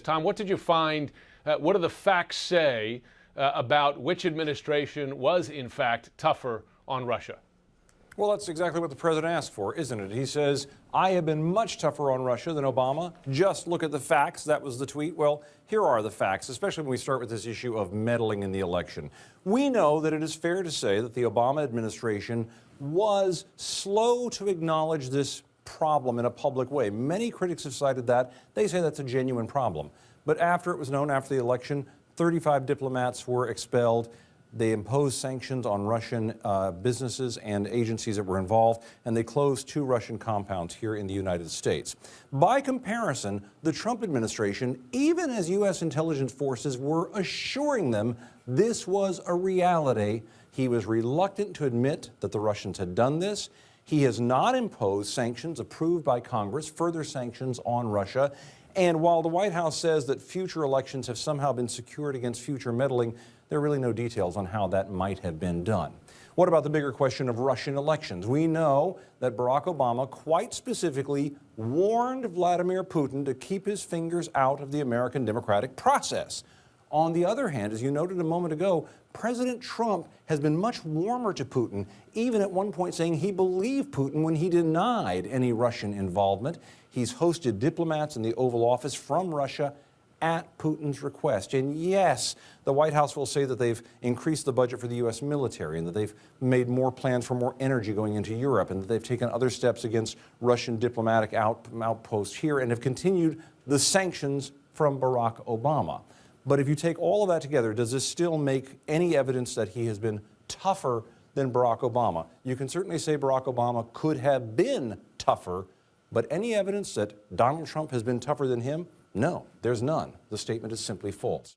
Tom, what did you find? What do the facts say about which administration was, in fact, tougher on Russia? Well, that's exactly what the president asked for, isn't it? He says, I have been much tougher on Russia than Obama. Just look at the facts. That was the tweet. Well, here are the facts, especially when we start with this issue of meddling in the election. We know that it is fair to say that the Obama administration was slow to acknowledge this problem in a public way. Many critics have cited that. They say that's a genuine problem. But after it was known, after the election, 35 diplomats were expelled. They imposed sanctions on Russian businesses and agencies that were involved, and they closed 2 Russian compounds here in the United States. By comparison, the Trump administration, even as U.S. intelligence forces were assuring them this was a reality, he was reluctant to admit that the Russians had done this. He has not imposed sanctions approved by Congress, further sanctions on Russia. And while the White House says that future elections have somehow been secured against future meddling, there are really no details on how that might have been done. What about the bigger question of Russian elections? We know that Barack Obama quite specifically warned Vladimir Putin to keep his fingers out of the American democratic process. On the other hand, as you noted a moment ago, President Trump has been much warmer to Putin, even at one point saying he believed Putin when he denied any Russian involvement. He's hosted diplomats in the Oval Office from Russia at Putin's request. And yes, the White House will say that they've increased the budget for the U.S. military and that they've made more plans for more energy going into Europe and that they've taken other steps against Russian diplomatic outposts here and have continued the sanctions from Barack Obama. But if you take all of that together, does this still make any evidence that he has been tougher than Barack Obama? You can certainly say Barack Obama could have been tougher, but any evidence that Donald Trump has been tougher than him? No, there's none. The statement is simply false.